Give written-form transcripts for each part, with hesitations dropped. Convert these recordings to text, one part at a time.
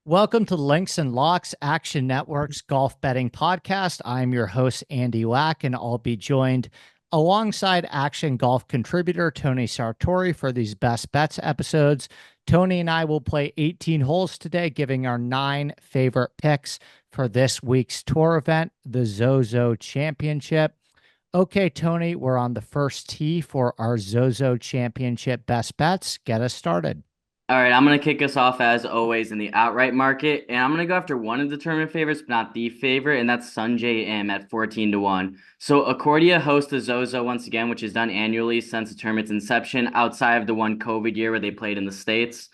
Welcome to Links and Locks Action Network's golf betting podcast. I'm your host, Andy Lack, and I'll be joined alongside Action Golf contributor Tony Sartori for these best bets episodes. Tony and I will play 18 holes today, giving our 9 favorite picks for this week's tour event, the Zozo Championship. Okay, Tony, we're on the first tee for our Zozo Championship best bets. Get us started. All right, I'm going to kick us off as always in the outright market, and I'm going to go after one of the tournament favorites, but not the favorite, and that's Sung-Jae at 14 to 1. So Accordia hosts the Zozo once again, which is done annually since the tournament's inception, outside of the one COVID year where they played in the States.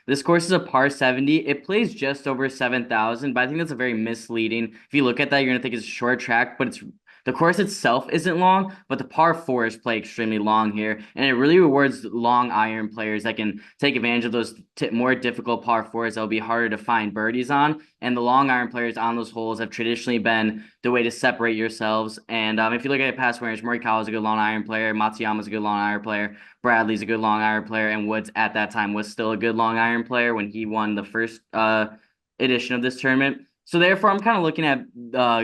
This course is a par 70. It plays just over 7,000, but I think that's a very misleading. If you look at that, you're going to think it's a short track, but the course itself isn't long, but the par fours play extremely long here, and it really rewards long iron players that can take advantage of those more difficult par fours that will be harder to find birdies on. And the long iron players on those holes have traditionally been the way to separate yourselves. And if you look at past winners, Morikawa is a good long iron player, Matsuyama is a good long iron player, Bradley's a good long iron player, and Woods at that time was still a good long iron player when he won the first edition of this tournament. So therefore, I'm kind of looking at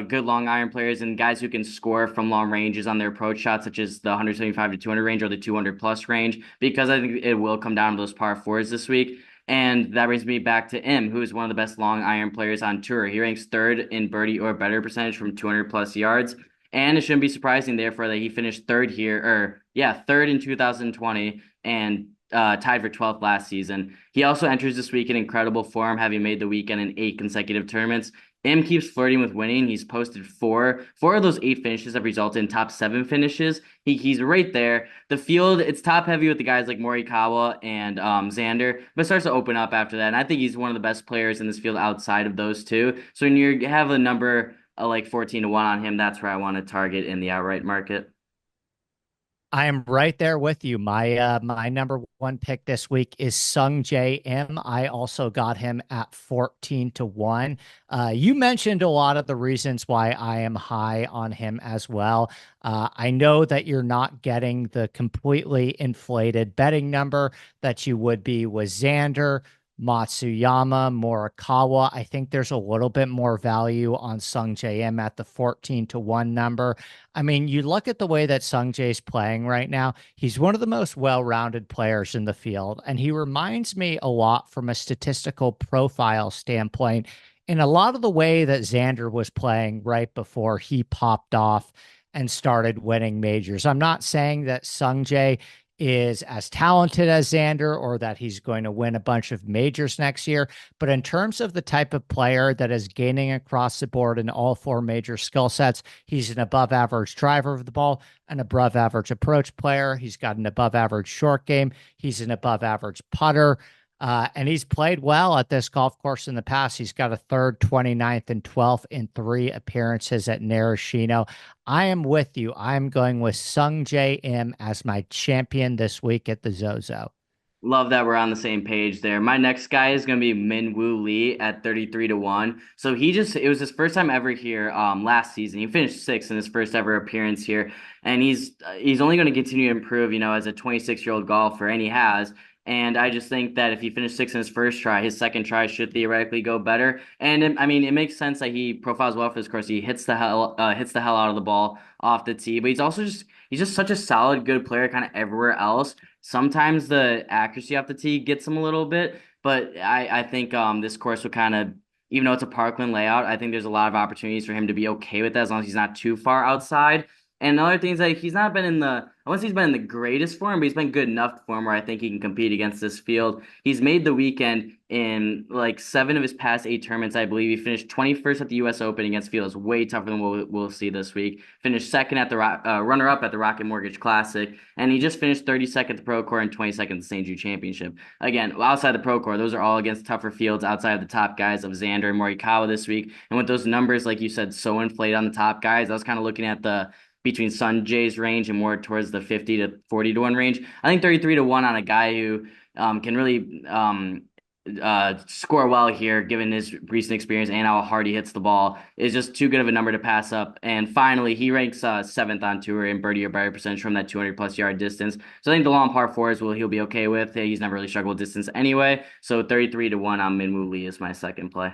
good long iron players and guys who can score from long ranges on their approach shots, such as the 175 to 200 range or the 200 plus range, because I think it will come down to those par fours this week. And that brings me back to M, who is one of the best long iron players on tour. He ranks third in birdie or better percentage from 200 plus yards. And it shouldn't be surprising, therefore, that he finished third in 2020 and tied for 12th last season. He also enters this week in incredible form, having made the weekend in 8 consecutive tournaments. M keeps flirting with winning. He's posted four of those 8 finishes have resulted in top 7 finishes. He's right there. The field, it's top heavy with the guys like Morikawa and Xander, but it starts to open up after that. And I think he's one of the best players in this field outside of those two. So when you have a number like 14 to 1 on him, that's where I want to target in the outright market. I am right there with you. My number one pick this week is Sung-Jae M. I also got him at 14 to 1. You mentioned a lot of the reasons why I am high on him as well. I know that you're not getting the completely inflated betting number that you would be with Xander, Matsuyama, Morikawa. I think there's a little bit more value on Sung-Jae M at the 14 to 1 number. I mean, you look at the way that Sungjae's playing right now, he's one of the most well-rounded players in the field, and he reminds me a lot from a statistical profile standpoint in a lot of the way that Xander was playing right before he popped off and started winning majors. I'm not saying that Sungjae is as talented as Xander or that he's going to win a bunch of majors next year. But in terms of the type of player that is gaining across the board in all 4 major skill sets, he's an above average driver of the ball, an above average approach player. He's got an above average short game. He's an above average putter. And he's played well at this golf course in the past. He's got a third, 29th, and 12th in 3 appearances at Narashino. I am with you. I'm going with Sung-Jae M as my champion this week at the Zozo. Love that we're on the same page there. My next guy is going to be Minwoo Lee at 33 to 1. So it was his first time ever here last season. He finished 6th in his first ever appearance here. And he's only going to continue to improve, as a 26-year-old golfer, and he has. And I just think that if he finished 6th in his first try, his second try should theoretically go better. And it makes sense that he profiles well for this course. He hits the hell out of the ball off the tee, but he's just such a solid, good player, kind of everywhere else. Sometimes the accuracy off the tee gets him a little bit, but I think this course will kind of, even though it's a parkland layout, I think there's a lot of opportunities for him to be okay with that as long as he's not too far outside. And the other thing is that he's not been in the, I wouldn't say he's been in the greatest form, but he's been good enough form where I think he can compete against this field. He's made the weekend in like 7 of his past 8 tournaments, I believe. He finished 21st at the U.S. Open against fields way tougher than we'll see this week. Finished second at the runner-up at the Rocket Mortgage Classic, and he just finished 32nd at the Pro Tour and 22nd at the St. Jude Championship. Again, outside the Pro Tour, those are all against tougher fields outside of the top guys of Xander and Morikawa this week. And with those numbers, like you said, so inflated on the top guys, I was kind of looking at the between Sungjae's range and more towards the 50 to 40 to 1 range. I think 33 to 1 on a guy who can really score well here, given his recent experience and how hard he hits the ball, is just too good of a number to pass up. And finally, he ranks seventh on tour in birdie or better percentage from that 200 plus yard distance. So I think the long par fours he'll be okay with. He's never really struggled with distance anyway. So 33 to 1 on Minwoo Lee is my second play.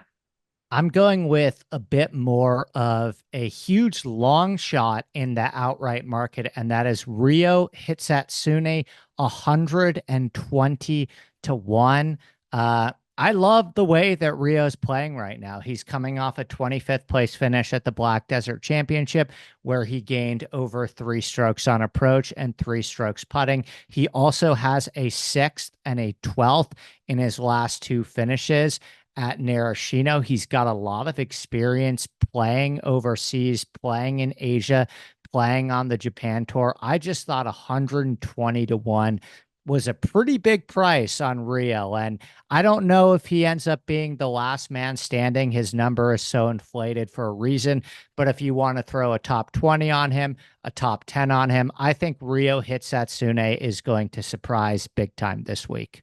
I'm going with a bit more of a huge long shot in the outright market, and that is Ryo Hisatsune, 120 to 1. I love the way that Rio's playing right now. He's coming off a 25th place finish at the Black Desert Championship, where he gained over 3 strokes on approach and 3 strokes putting. He also has a 6th and a 12th in his last 2 finishes at Narashino. He's got a lot of experience playing overseas, playing in Asia, playing on the Japan tour. I just thought 120 to 1 was a pretty big price on Rio. And I don't know if he ends up being the last man standing. His number is so inflated for a reason. But if you want to throw a top 20 on him, a top 10 on him, I think Ryo Hisatsune is going to surprise big time this week.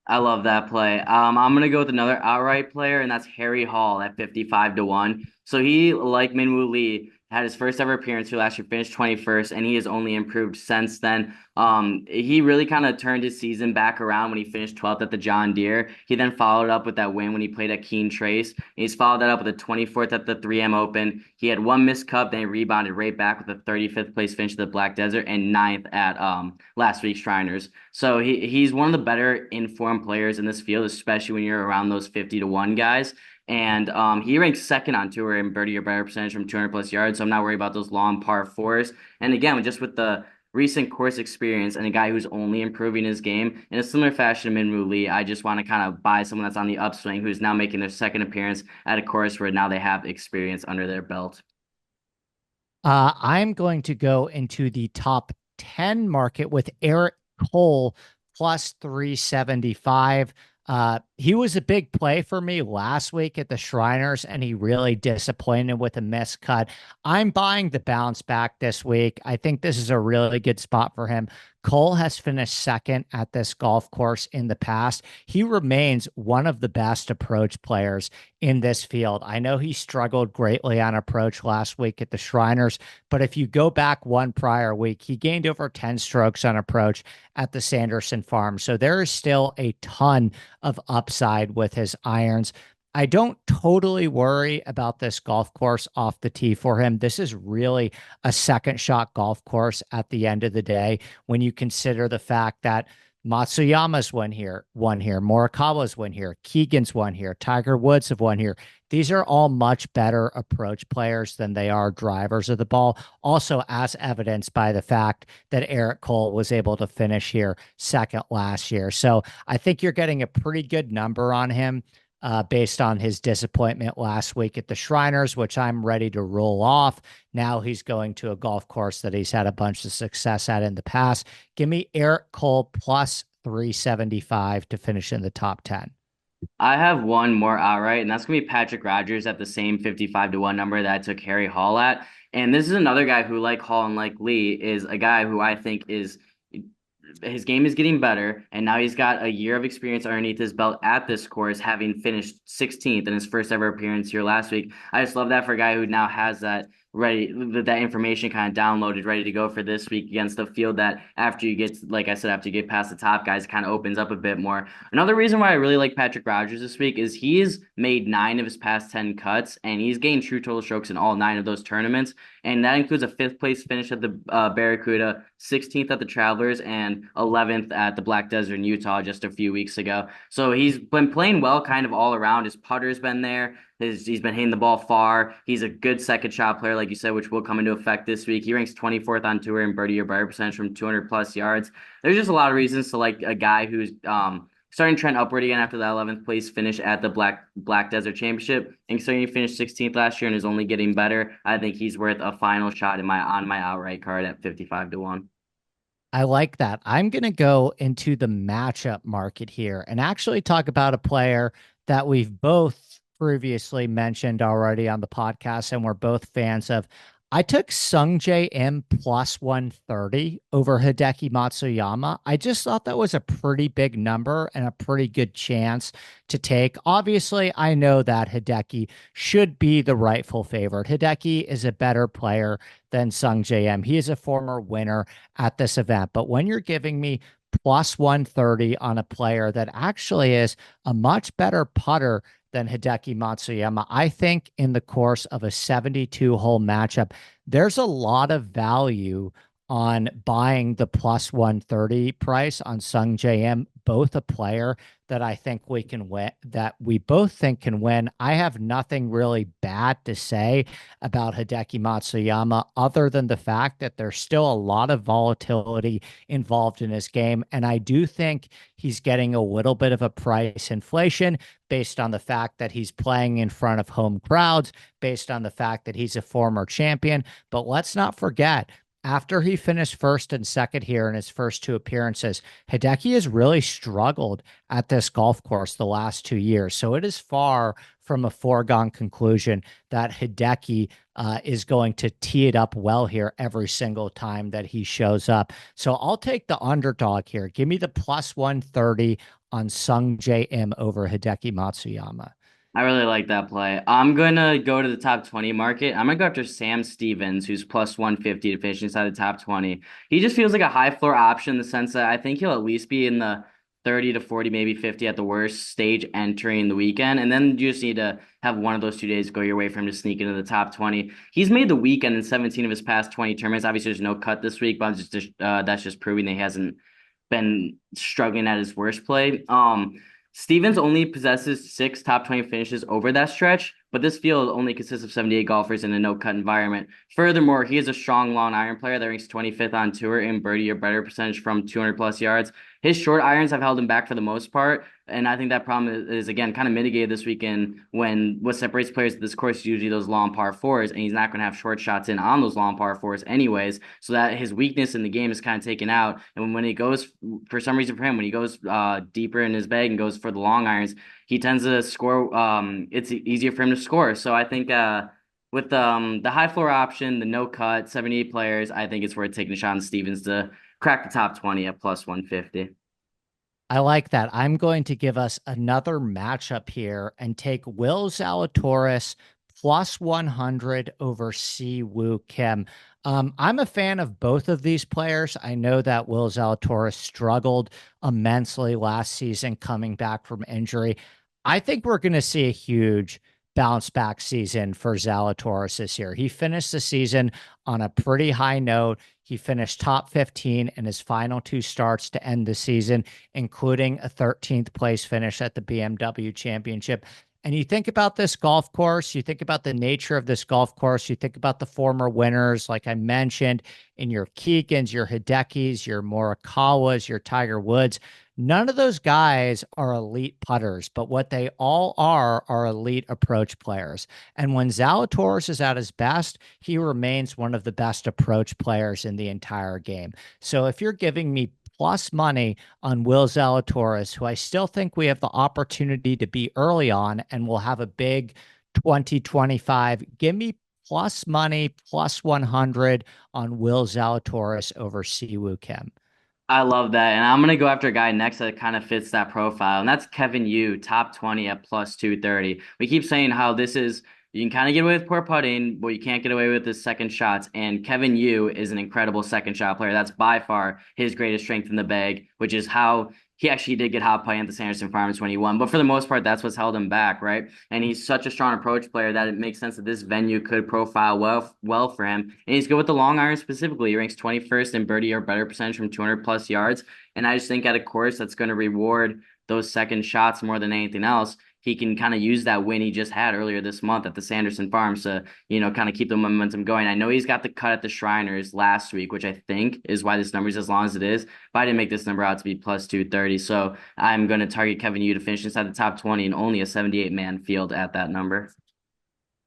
I love that play. I'm gonna go with another outright player, and that's Harry Hall at 55 to 1. So he, like Minwoo Lee, had his first ever appearance here last year, finished 21st, and he has only improved since then. He really kind of turned his season back around when he finished 12th at the John Deere. He then followed up with that win when he played at Keene Trace. And he's followed that up with a 24th at the 3M Open. He had one missed cut, then he rebounded right back with a 35th place finish at the Black Desert and ninth at last week's Shriners. So he's one of the better informed players in this field, especially when you're around those 50 to 1 guys. And he ranks second on tour in birdie or better percentage from 200 plus yards. So I'm not worried about those long par fours. And again, just with the recent course experience and a guy who's only improving his game in a similar fashion to Minwoo Lee, I just want to kind of buy someone that's on the upswing who's now making their second appearance at a course where now they have experience under their belt. I'm going to go into the top 10 market with Eric Cole plus 375. He was a big play for me last week at the Shriners, and he really disappointed with a miscut. I'm buying the bounce back this week. I think this is a really good spot for him. Cole has finished second at this golf course in the past. He remains one of the best approach players in this field. I know he struggled greatly on approach last week at the Shriners, but if you go back one prior week, he gained over 10 strokes on approach at the Sanderson Farm. So there is still a ton of upside with his irons. I don't totally worry about this golf course off the tee for him. This is really a second shot golf course at the end of the day when you consider the fact that Matsuyama's won here, Morikawa's won here, Keegan's won here, Tiger Woods have won here. These are all much better approach players than they are drivers of the ball. Also, as evidenced by the fact that Eric Cole was able to finish here second last year. So I think you're getting a pretty good number on him based on his disappointment last week at the Shriners, which I'm ready to roll off. Now he's going to a golf course that he's had a bunch of success at in the past. Give me Eric Cole plus 375 to finish in the top 10. I have one more outright, and that's gonna be Patrick Rodgers at the same 55 to 1 number that I took Harry Hall at. And this is another guy who, like Hall and like Lee, is a guy who I think is his game is getting better, and now he's got a year of experience underneath his belt at this course, having finished 16th in his first ever appearance here last week. I just love that for a guy who now has that ready, that information kind of downloaded, ready to go for this week against the field that after you get, like I said, after you get past the top guys, kind of opens up a bit more. Another reason why I really like Patrick Rodgers this week is he's made 9 of his past 10 cuts, and he's gained true total strokes in all 9 of those tournaments. And that includes a 5th place finish at the Barracuda, 16th at the Travelers, and 11th at the Black Desert in Utah just a few weeks ago. So he's been playing well kind of all around. His putter's been there. He's been hitting the ball far. He's a good second shot player, like you said, which will come into effect this week. He ranks 24th on tour in birdie or better percentage from 200 plus yards. There's just a lot of reasons to like a guy who's starting to trend upward again after that 11th place finish at the Black Desert Championship. And considering he finished 16th last year and is only getting better, I think he's worth a final shot on my outright card at 55 to 1. I like that. I'm going to go into the matchup market here and actually talk about a player that we've both previously mentioned already on the podcast and we're both fans of. I took Sung-Jae M plus 130 over Hideki Matsuyama. I just thought that was a pretty big number and a pretty good chance to take. Obviously, I know that Hideki should be the rightful favorite. Hideki is a better player than Sung-Jae M. He is a former winner at this event. But when you're giving me plus 130 on a player that actually is a much better putter than Hideki Matsuyama. I think in the course of a 72 hole matchup, there's a lot of value on buying the plus 130 price on Sung JM, both a player that I think we can win, that we both think can win. I have nothing really bad to say about Hideki Matsuyama other than the fact that there's still a lot of volatility involved in his game. And I do think he's getting a little bit of a price inflation based on the fact that he's playing in front of home crowds, based on the fact that he's a former champion. But let's not forget, after he finished first and second here in his first two appearances, Hideki has really struggled at this golf course the last 2 years. So it is far from a foregone conclusion that Hideki is going to tee it up well here every single time that he shows up. So I'll take the underdog here. Give me the plus 130 on Sung JM over Hideki Matsuyama. I really like that play. I'm gonna go to the top 20 market. I'm gonna go after Sam Stevens, who's plus 150 to finish inside the top 20. He just feels like a high floor option in the sense that I think he'll at least be in the 30 to 40, maybe 50 at the worst stage entering the weekend. And then you just need to have one of those 2 days go your way for him to sneak into the top 20. He's made the weekend in 17 of his past 20 tournaments. Obviously, there's no cut this week, but that's just proving that he hasn't been struggling at his worst play. Stevens only possesses 6 top 20 finishes over that stretch, but this field only consists of 78 golfers in a no-cut environment. Furthermore, he is a strong long iron player that ranks 25th on tour in birdie or better percentage from 200 plus yards. His short irons have held him back for the most part, and I think that problem is again kind of mitigated this weekend when what separates players at this course is usually those long par fours, and he's not going to have short shots in on those long par fours anyways, so that his weakness in the game is kind of taken out. And when he goes, for some reason for him, when he goes deeper in his bag and goes for the long irons, he tends to score. It's easier for him to score. So I think with the high floor option, the no cut, 78 players, I think it's worth taking a shot on Stevens to crack the top 20 at plus 150. I like that. I'm going to give us another matchup here and take Will Zalatoris plus 100 over Si Woo Kim. I'm a fan of both of these players. I know that Will Zalatoris struggled immensely last season coming back from injury. I think we're going to see a huge bounce back season for Zalatoris this year. He finished the season on a pretty high note. He finished top 15 in his final two starts to end the season, including a 13th place finish at the BMW Championship. And you think about this golf course, you think about the nature of this golf course, you think about the former winners, like I mentioned, in your Keegans, your Hidekis, your Morikawas, your Tiger Woods. None of those guys are elite putters, but what they all are elite approach players. And when Zalatoris is at his best, he remains one of the best approach players in the entire game. So if you're giving me plus money on Will Zalatoris, who I still think we have the opportunity to be early on and will have a big 2025, give me plus money, plus 100 on Will Zalatoris over Siwoo Kim. I love that. And I'm gonna go after a guy next that kind of fits that profile, and that's Kevin Yu, top 20 at plus 230. We keep saying how this is you can kind of get away with poor putting, but you can't get away with his second shots. And Kevin Yu is an incredible second shot player. That's by far his greatest strength in the bag, which is how he actually did get hot putting at the Sanderson Farms when he won. But for the most part, that's what's held him back, right? And he's such a strong approach player that it makes sense that this venue could profile well for him. And he's good with the long iron specifically. He ranks 21st in birdie or better percentage from 200 plus yards. And I just think at a course that's going to reward those second shots more than anything else, he can kind of use that win he just had earlier this month at the Sanderson Farms to, kind of keep the momentum going. I know he's got the cut at the Shriners last week, which I think is why this number is as long as it is, but I didn't make this number out to be plus 230. So I'm going to target Kevin Yu to finish inside the top 20 and only a 78-man field at that number.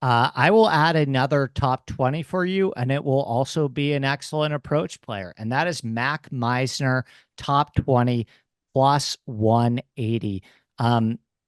I will add another top 20 for you, and it will also be an excellent approach player. And that is Mac Meissner, top 20 plus 180.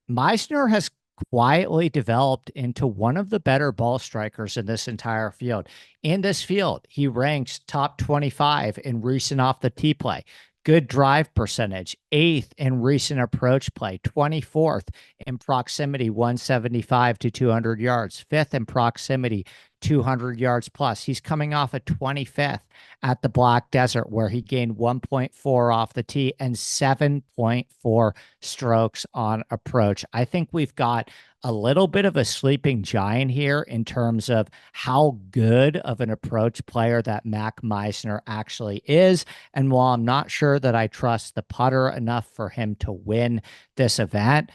Meissner has quietly developed into one of the better ball strikers in this entire field. In this field, he ranks top 25 in recent off the tee play. Good drive percentage, eighth in recent approach play, 24th in proximity, 175 to 200 yards, fifth in proximity, 200 yards plus. He's coming off a 25th at the Black Desert, where he gained 1.4 off the tee and 7.4 strokes on approach. I think we've got a little bit of a sleeping giant here in terms of how good of an approach player that Mac Meissner actually is. And while I'm not sure that I trust the putter enough for him to win this event,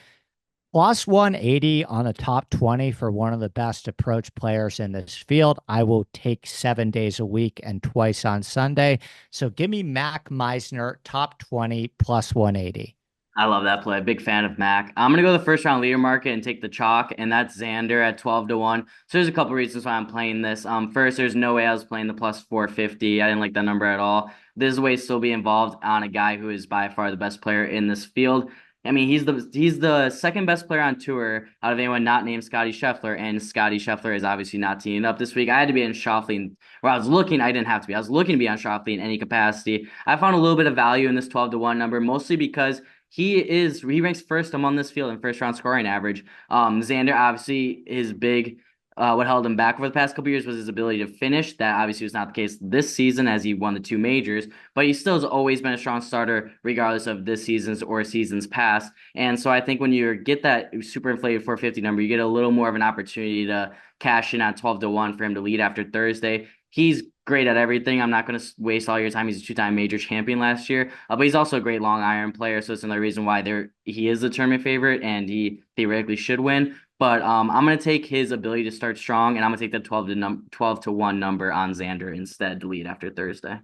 plus 180 on a top 20 for one of the best approach players in this field. I will take 7 days a week and twice on Sunday. So give me Mac Meissner, top 20, plus 180. I love that play. Big fan of Mac. I'm gonna go the first round leader market and take the chalk, and that's Xander at 12 to 1. So there's a couple reasons why I'm playing this. First, there's no way I was playing the plus 450. I didn't like that number at all. There's a way to still be involved on a guy who is by far the best player in this field. I mean, he's the second best player on tour out of anyone not named Scotty Scheffler, and Scotty Scheffler is obviously not teeing up this week. I had to be in Schauffele, or I was looking. I didn't have to be. I was looking to be on Schauffele in any capacity. I found a little bit of value in this 12 to 1 number, mostly because he ranks first among this field in first round scoring average. Xander obviously his big what held him back over the past couple years was his ability to finish. That obviously was not the case this season as he won the two majors, but he still has always been a strong starter regardless of this season's or seasons past. And so I think when you get that super inflated 450 number, you get a little more of an opportunity to cash in on 12 to 1 for him to lead after Thursday. He's great at everything. I'm not going to waste all your time. He's a two-time major champion last year, but he's also a great long iron player. So it's another reason why he is the tournament favorite and he theoretically should win. But I'm going to take his ability to start strong, and I'm going to take the 12 to 1 number on Xander instead to lead after Thursday.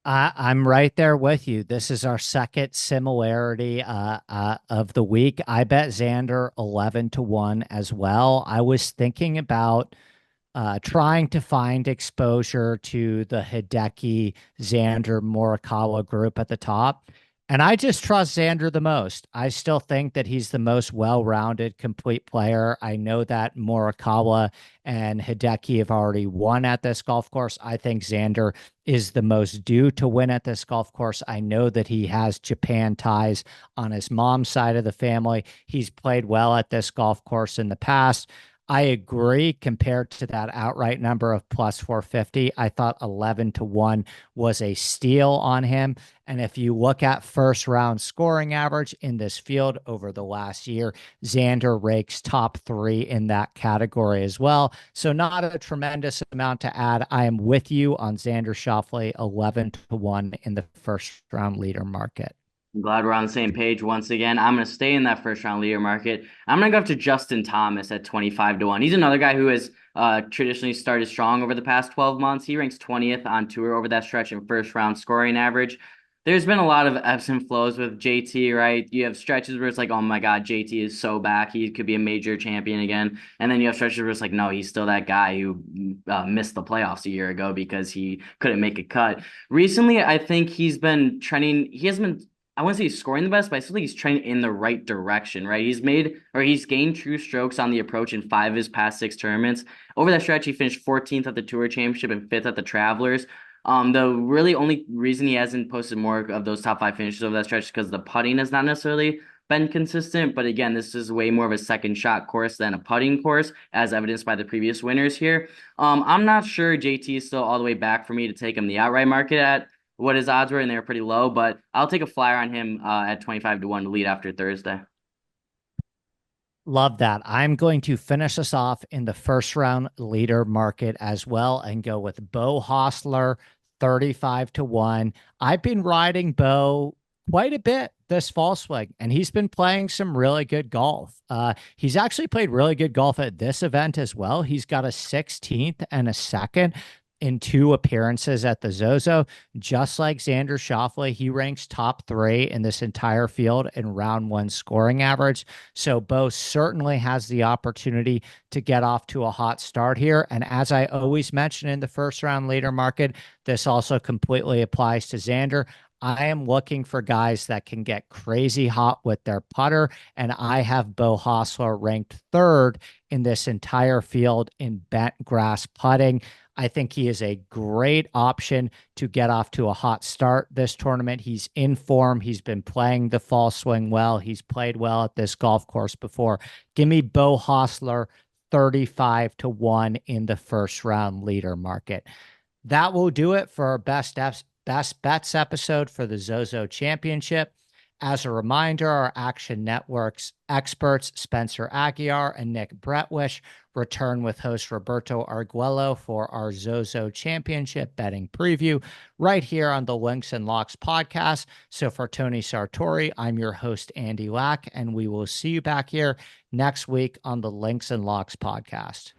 I'm right there with you. This is our second similarity of the week. I bet Xander 11 to 1 as well. I was thinking about trying to find exposure to the Hideki, Xander, Morikawa group at the top. And I just trust Xander the most. I still think that he's the most well-rounded, complete player. I know that Morikawa and Hideki have already won at this golf course. I think Xander is the most due to win at this golf course. I know that he has Japan ties on his mom's side of the family. He's played well at this golf course in the past. I agree compared to that outright number of plus 450. I thought 11 to 1 was a steal on him. And if you look at first round scoring average in this field over the last year, Xander rakes top 3 in that category as well. So not a tremendous amount to add. I am with you on Xander Schauffele 11 to 1 in the first round leader market. I'm glad we're on the same page once again. I'm going to stay in that first round leader market. I'm going to go up to Justin Thomas at 25 to 1. He's another guy who has traditionally started strong over the past 12 months. He ranks 20th on tour over that stretch in first round scoring average. There's been a lot of ebbs and flows with JT, right? You have stretches where it's like, oh my God, JT is so back. He could be a major champion again. And then you have stretches where it's like, no, he's still that guy who missed the playoffs a year ago because he couldn't make a cut. Recently, I think he's been trending. He hasn't been, I wouldn't say he's scoring the best, but I still think he's trending in the right direction, right? He's gained true strokes on the approach in 5 of his past 6 tournaments. Over that stretch, he finished 14th at the Tour Championship and 5th at the Travelers. The really only reason he hasn't posted more of those top 5 finishes over that stretch is because the putting has not necessarily been consistent. But again, this is way more of a second shot course than a putting course, as evidenced by the previous winners here. I'm not sure JT is still all the way back for me to take him the outright market at what his odds were, and they were pretty low, but I'll take a flyer on him at 25 to 1 to lead after Thursday. Love that. I'm going to finish us off in the first round leader market as well and go with Beau Hossler, 35 to 1. I've been riding Beau quite a bit this fall swing, and he's been playing some really good golf. He's actually played really good golf at this event as well. He's got a 16th and a second in 2 appearances at the Zozo. Just like Xander Schauffele, he ranks top 3 in this entire field in round 1 scoring average. So Beau certainly has the opportunity to get off to a hot start here. And as I always mention in the first round leader market, this also completely applies to Xander. I am looking for guys that can get crazy hot with their putter, and I have Beau Hossler ranked third in this entire field in bent grass putting. I think he is a great option to get off to a hot start this tournament. He's in form. He's been playing the fall swing well. He's played well at this golf course before. Give me Beau Hossler 35 to 1 in the first round leader market. That will do it for our best bets episode for the Zozo Championship. As a reminder, our Action Network's experts, Spencer Aguiar and Nick Bretwish, return with host Roberto Arguello for our Zozo Championship betting preview right here on the Links and Locks podcast. So for Tony Sartori, I'm your host, Andy Lack, and we will see you back here next week on the Links and Locks podcast.